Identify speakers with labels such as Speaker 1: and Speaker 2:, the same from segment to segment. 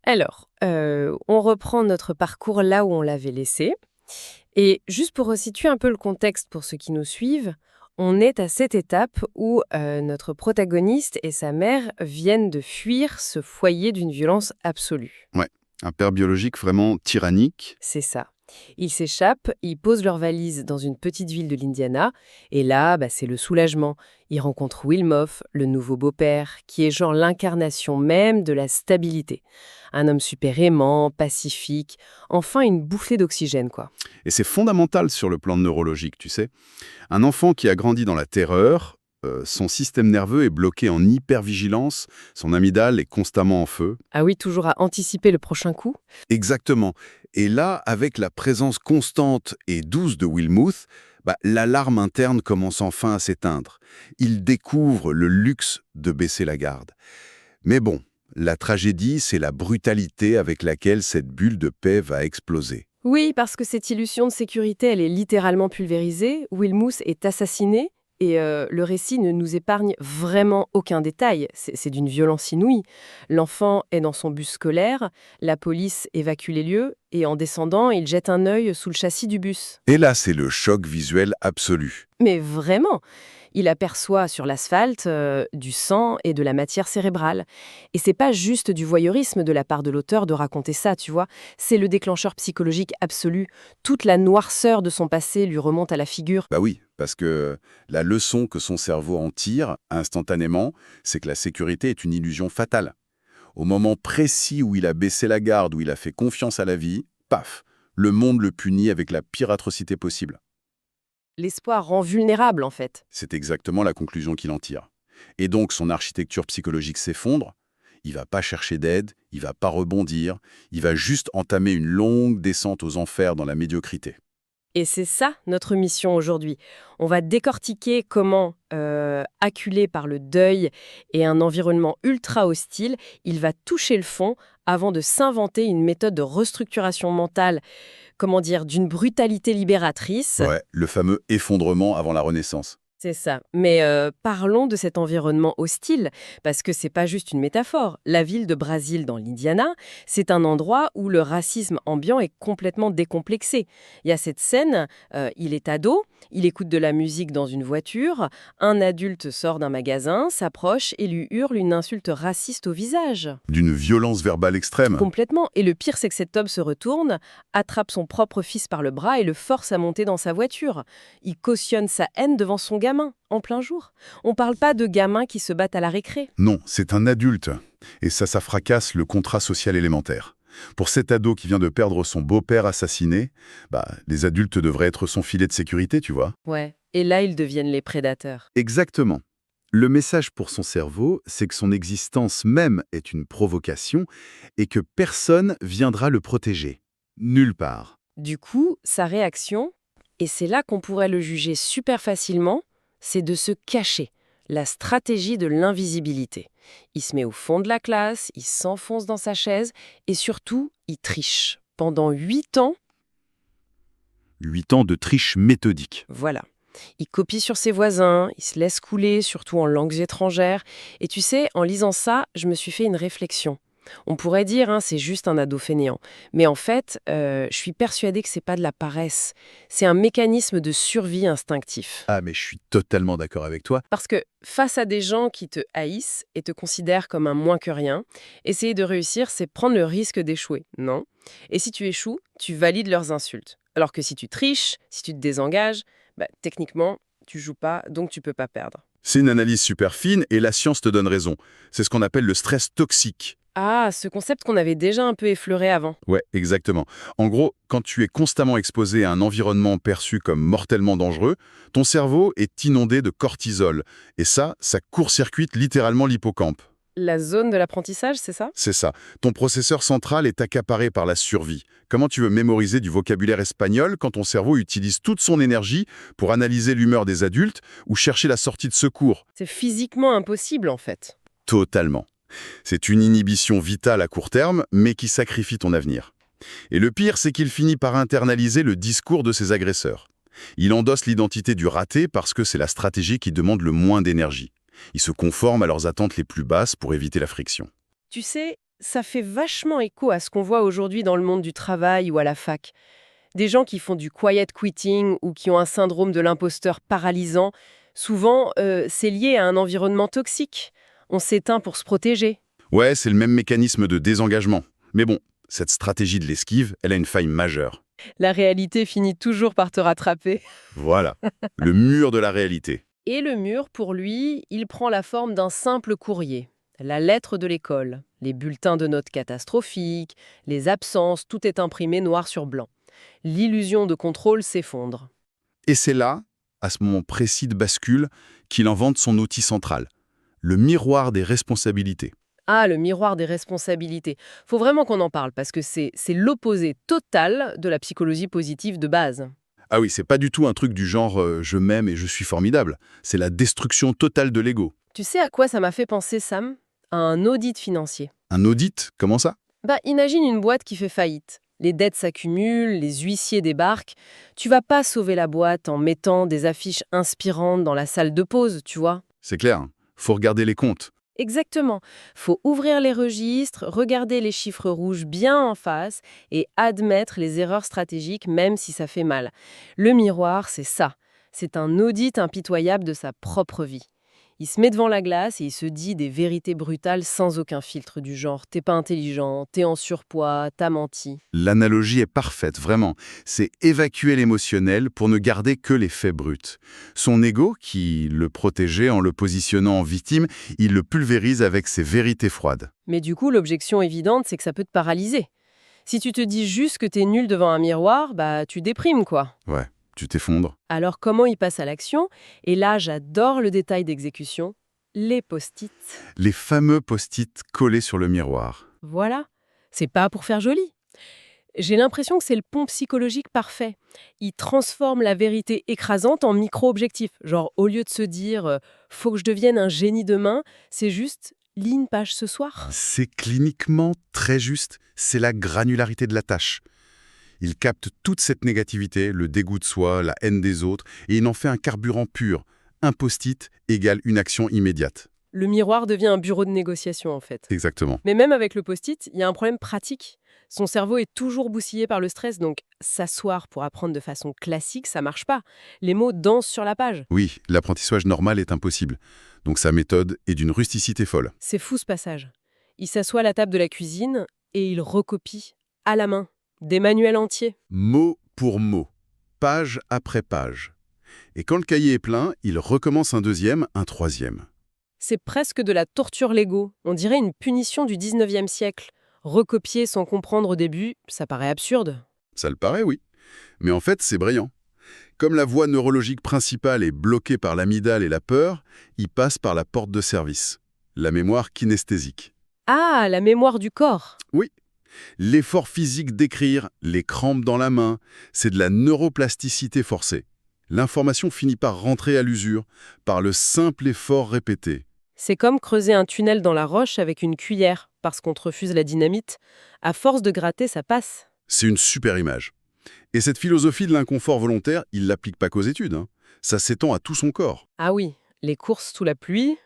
Speaker 1: Alors, on reprend notre parcours là où on l'avait laissé. Et juste pour resituer un peu le contexte pour ceux qui nous suivent, on est à cette étape où notre protagoniste et sa mère viennent de fuir ce foyer d'une violence absolue.
Speaker 2: Ouais, un père biologique vraiment tyrannique.
Speaker 1: C'est ça. Ils s'échappent, ils posent leurs valises dans une petite ville de l'Indiana, et là, c'est le soulagement. Ils rencontrent Wilmoth, le nouveau beau-père, qui est genre l'incarnation même de la stabilité. Un homme super aimant, pacifique, enfin une bouffée d'oxygène, quoi.
Speaker 2: Et c'est fondamental sur le plan neurologique, tu sais. Un enfant qui a grandi dans la terreur, son système nerveux est bloqué en hypervigilance, son amygdale est constamment en feu.
Speaker 1: Ah oui, toujours à anticiper le prochain coup.
Speaker 2: Exactement. Et là, avec la présence constante et douce de Wilmoth, l'alarme interne commence enfin à s'éteindre. Il découvre le luxe de baisser la garde. Mais bon, la tragédie, c'est la brutalité avec laquelle cette bulle de paix va exploser.
Speaker 1: Oui, parce que cette illusion de sécurité, elle est littéralement pulvérisée. Wilmoth est assassiné et le récit ne nous épargne vraiment aucun détail. C'est d'une violence inouïe. L'enfant est dans son bus scolaire, la police évacue les lieux et en descendant, il jette un œil sous le châssis du bus.
Speaker 2: Et là, c'est le choc visuel absolu.
Speaker 1: Mais vraiment, il aperçoit sur l'asphalte du sang et de la matière cérébrale. Et c'est pas juste du voyeurisme de la part de l'auteur de raconter ça, tu vois. C'est le déclencheur psychologique absolu. Toute la noirceur de son passé lui remonte à la figure.
Speaker 2: Bah oui, parce que la leçon que son cerveau en tire instantanément, c'est que la sécurité est une illusion fatale. Au moment précis où il a baissé la garde, où il a fait confiance à la vie, paf, le monde le punit avec la pire atrocité possible.
Speaker 1: L'espoir rend vulnérable, en fait.
Speaker 2: C'est exactement la conclusion qu'il en tire. Et donc son architecture psychologique s'effondre, il va pas chercher d'aide, il va pas rebondir, il va juste entamer une longue descente aux enfers dans la médiocrité.
Speaker 1: Et c'est ça notre mission aujourd'hui. On va décortiquer comment, acculé par le deuil et un environnement ultra hostile, il va toucher le fond avant de s'inventer une méthode de restructuration mentale, comment dire, d'une brutalité libératrice.
Speaker 2: Ouais, le fameux effondrement avant la Renaissance.
Speaker 1: C'est ça. Mais parlons de cet environnement hostile, parce que c'est pas juste une métaphore. La ville de Brazil dans l'Indiana, c'est un endroit où le racisme ambiant est complètement décomplexé. Il y a cette scène, il est ado, il écoute de la musique dans une voiture, un adulte sort d'un magasin, s'approche et lui hurle une insulte raciste au visage.
Speaker 2: D'une violence verbale extrême.
Speaker 1: Complètement. Et le pire, c'est que cet homme se retourne, attrape son propre fils par le bras et le force à monter dans sa voiture. Il cautionne sa haine devant son gamin, en plein jour. On parle pas de gamins qui se battent à la récré.
Speaker 2: Non, c'est un adulte. Et ça fracasse le contrat social élémentaire. Pour cet ado qui vient de perdre son beau-père assassiné, les adultes devraient être son filet de sécurité, tu vois.
Speaker 1: Ouais. Et là, ils deviennent les prédateurs.
Speaker 2: Exactement. Le message pour son cerveau, c'est que son existence même est une provocation et que personne viendra le protéger. Nulle part.
Speaker 1: Du coup, sa réaction, et c'est là qu'on pourrait le juger super facilement, c'est de se cacher. La stratégie de l'invisibilité. Il se met au fond de la classe, il s'enfonce dans sa chaise et surtout, il triche. Pendant 8 ans,
Speaker 2: 8 ans de triche méthodique.
Speaker 1: voilà. Il copie sur ses voisins, il se laisse couler, surtout en langues étrangères. Et tu sais, en lisant ça, je me suis fait une réflexion. On pourrait dire, c'est juste un ado fainéant. Mais en fait, je suis persuadée que c'est pas de la paresse. C'est un mécanisme de survie instinctif.
Speaker 2: Ah, mais je suis totalement d'accord avec toi.
Speaker 1: Parce que face à des gens qui te haïssent et te considèrent comme un moins que rien, essayer de réussir, c'est prendre le risque d'échouer, non? Et si tu échoues, tu valides leurs insultes. Alors que si tu triches, si tu te désengages, techniquement, tu joues pas, donc tu peux pas perdre.
Speaker 2: C'est une analyse super fine et la science te donne raison. C'est ce qu'on appelle le stress toxique.
Speaker 1: Ah, ce concept qu'on avait déjà un peu effleuré avant.
Speaker 2: Ouais, exactement. En gros, quand tu es constamment exposé à un environnement perçu comme mortellement dangereux, ton cerveau est inondé de cortisol. Et ça court-circuite littéralement l'hippocampe.
Speaker 1: La zone de l'apprentissage, c'est ça?
Speaker 2: C'est ça. Ton processeur central est accaparé par la survie. Comment tu veux mémoriser du vocabulaire espagnol quand ton cerveau utilise toute son énergie pour analyser l'humeur des adultes ou chercher la sortie de secours?
Speaker 1: C'est physiquement impossible, en fait.
Speaker 2: Totalement. C'est une inhibition vitale à court terme, mais qui sacrifie ton avenir. Et le pire, c'est qu'il finit par internaliser le discours de ses agresseurs. Il endosse l'identité du raté parce que c'est la stratégie qui demande le moins d'énergie. Il se conforme à leurs attentes les plus basses pour éviter la friction.
Speaker 1: Tu sais, ça fait vachement écho à ce qu'on voit aujourd'hui dans le monde du travail ou à la fac. Des gens qui font du quiet quitting ou qui ont un syndrome de l'imposteur paralysant, souvent, c'est lié à un environnement toxique. On s'éteint pour se protéger.
Speaker 2: Ouais, c'est le même mécanisme de désengagement. Mais bon, cette stratégie de l'esquive, elle a une faille majeure.
Speaker 1: La réalité finit toujours par te rattraper.
Speaker 2: Voilà, le mur de la réalité.
Speaker 1: Et le mur, pour lui, il prend la forme d'un simple courrier. La lettre de l'école, les bulletins de notes catastrophiques, les absences, tout est imprimé noir sur blanc. L'illusion de contrôle s'effondre.
Speaker 2: Et c'est là, à ce moment précis de bascule, qu'il invente son outil central, le miroir des responsabilités.
Speaker 1: Ah, le miroir des responsabilités. Faut vraiment qu'on en parle parce que c'est l'opposé total de la psychologie positive de base.
Speaker 2: Ah oui, c'est pas du tout un truc du genre je m'aime et je suis formidable. C'est la destruction totale de l'ego.
Speaker 1: Tu sais à quoi ça m'a fait penser, Sam? À un audit financier.
Speaker 2: Un audit, comment ça?
Speaker 1: Imagine une boîte qui fait faillite. Les dettes s'accumulent, les huissiers débarquent. Tu vas pas sauver la boîte en mettant des affiches inspirantes dans la salle de pause, tu vois?
Speaker 2: C'est clair, hein. Faut regarder les comptes.
Speaker 1: Exactement. Faut ouvrir les registres, regarder les chiffres rouges bien en face et admettre les erreurs stratégiques même si ça fait mal. Le miroir, c'est ça. C'est un audit impitoyable de sa propre vie. Il se met devant la glace et il se dit des vérités brutales sans aucun filtre du genre « t'es pas intelligent, t'es en surpoids, t'as menti ».
Speaker 2: L'analogie est parfaite, vraiment. C'est évacuer l'émotionnel pour ne garder que les faits bruts. Son ego, qui le protégeait en le positionnant en victime, il le pulvérise avec ses vérités froides.
Speaker 1: Mais du coup, l'objection évidente, c'est que ça peut te paralyser. Si tu te dis juste que t'es nul devant un miroir, tu déprimes quoi.
Speaker 2: Ouais, tu t'effondres.
Speaker 1: Alors comment il passe à l'action? Et là, j'adore le détail d'exécution, les post-it.
Speaker 2: Les fameux post-it collés sur le miroir.
Speaker 1: Voilà, c'est pas pour faire joli. J'ai l'impression que c'est le pont psychologique parfait. Il transforme la vérité écrasante en micro-objectif. Genre, au lieu de se dire faut que je devienne un génie demain, c'est juste lis une page ce soir.
Speaker 2: C'est cliniquement très juste, c'est la granularité de la tâche. Il capte toute cette négativité, le dégoût de soi, la haine des autres, et il en fait un carburant pur. Un post-it égale une action immédiate.
Speaker 1: Le miroir devient un bureau de négociation en fait.
Speaker 2: Exactement.
Speaker 1: Mais même avec le post-it, il y a un problème pratique. Son cerveau est toujours bousillé par le stress, donc s'asseoir pour apprendre de façon classique, ça marche pas. Les mots dansent sur la page.
Speaker 2: Oui, l'apprentissage normal est impossible. Donc sa méthode est d'une rusticité folle.
Speaker 1: C'est fou ce passage. Il s'assoit à la table de la cuisine et il recopie, à la main, des manuels entiers.
Speaker 2: Mot pour mot, page après page. Et quand le cahier est plein, il recommence un deuxième, un troisième.
Speaker 1: C'est presque de la torture Lego. On dirait une punition du 19e siècle. Recopier sans comprendre au début, ça paraît absurde.
Speaker 2: Ça le paraît, oui. Mais en fait, c'est brillant. Comme la voie neurologique principale est bloquée par l'amygdale et la peur, il passe par la porte de service, la mémoire kinesthésique.
Speaker 1: Ah, la mémoire du corps.
Speaker 2: Oui, l'effort physique d'écrire, les crampes dans la main, c'est de la neuroplasticité forcée. L'information finit par rentrer à l'usure, par le simple effort répété.
Speaker 1: C'est comme creuser un tunnel dans la roche avec une cuillère, parce qu'on te refuse la dynamite. À force de gratter, ça passe.
Speaker 2: C'est une super image. Et cette philosophie de l'inconfort volontaire, il l'applique pas qu'aux études. Ça s'étend à tout son corps.
Speaker 1: Ah oui, les courses sous la pluie,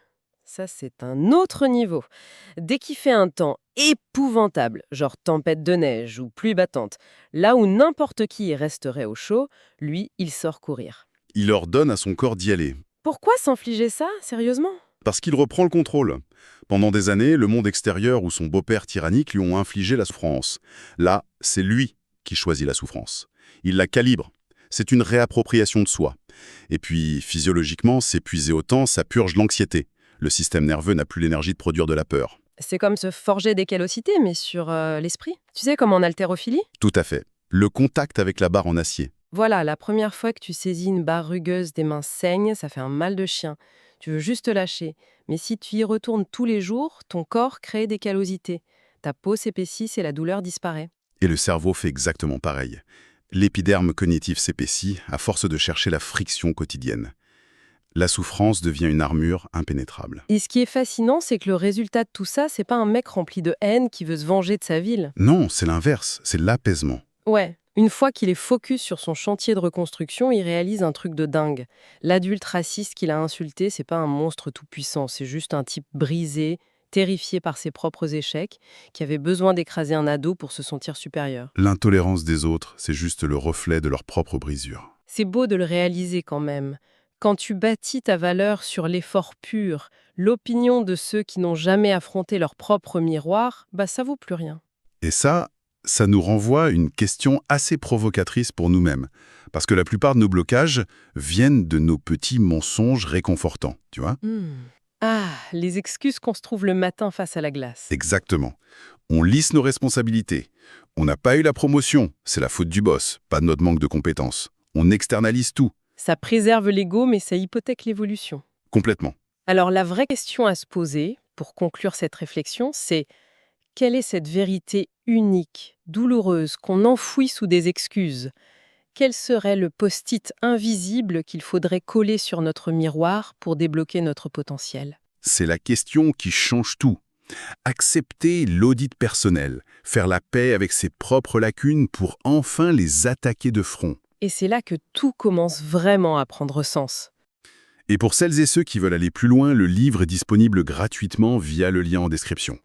Speaker 1: ça c'est un autre niveau. Dès qu'il fait un temps épouvantable, genre tempête de neige ou pluie battante, là où n'importe qui resterait au chaud, lui, il sort courir.
Speaker 2: Il ordonne à son corps d'y aller.
Speaker 1: Pourquoi s'infliger ça, sérieusement?
Speaker 2: Parce qu'il reprend le contrôle. Pendant des années, le monde extérieur ou son beau-père tyrannique lui ont infligé la souffrance. Là, c'est lui qui choisit la souffrance. Il la calibre. C'est une réappropriation de soi. Et puis, physiologiquement, s'épuiser autant, ça purge l'anxiété. Le système nerveux n'a plus l'énergie de produire de la peur.
Speaker 1: C'est comme se forger des callosités, mais sur l'esprit. Tu sais, comme en haltérophilie?
Speaker 2: Tout à fait. Le contact avec la barre en acier.
Speaker 1: Voilà, la première fois que tu saisis une barre rugueuse, des mains saignent, ça fait un mal de chien. Tu veux juste te lâcher. Mais si tu y retournes tous les jours, ton corps crée des callosités. Ta peau s'épaissit et la douleur disparaît.
Speaker 2: Et le cerveau fait exactement pareil. L'épiderme cognitif s'épaissit à force de chercher la friction quotidienne. La souffrance devient une armure impénétrable.
Speaker 1: Et ce qui est fascinant, c'est que le résultat de tout ça, c'est pas un mec rempli de haine qui veut se venger de sa ville.
Speaker 2: Non, c'est l'inverse, c'est l'apaisement.
Speaker 1: Ouais, une fois qu'il est focus sur son chantier de reconstruction, il réalise un truc de dingue. L'adulte raciste qu'il a insulté, c'est pas un monstre tout-puissant, c'est juste un type brisé, terrifié par ses propres échecs, qui avait besoin d'écraser un ado pour se sentir supérieur.
Speaker 2: L'intolérance des autres, c'est juste le reflet de leur propre brisure.
Speaker 1: C'est beau de le réaliser quand même. Quand tu bâtis ta valeur sur l'effort pur, l'opinion de ceux qui n'ont jamais affronté leur propre miroir, ça vaut plus rien.
Speaker 2: Et ça nous renvoie à une question assez provocatrice pour nous-mêmes. Parce que la plupart de nos blocages viennent de nos petits mensonges réconfortants, tu vois?
Speaker 1: Ah, les excuses qu'on se trouve le matin face à la glace.
Speaker 2: Exactement. On lisse nos responsabilités. On n'a pas eu la promotion, c'est la faute du boss, pas de notre manque de compétences. On externalise tout,
Speaker 1: Ça préserve l'ego, mais ça hypothèque l'évolution.
Speaker 2: complètement.
Speaker 1: Alors la vraie question à se poser, pour conclure cette réflexion, c'est quelle est cette vérité unique, douloureuse, qu'on enfouit sous des excuses? Quel serait le post-it invisible qu'il faudrait coller sur notre miroir pour débloquer notre potentiel?
Speaker 2: C'est la question qui change tout. Accepter l'audit personnel, faire la paix avec ses propres lacunes pour enfin les attaquer de front.
Speaker 1: Et c'est là que tout commence vraiment à prendre sens.
Speaker 2: Et pour celles et ceux qui veulent aller plus loin, le livre est disponible gratuitement via le lien en description.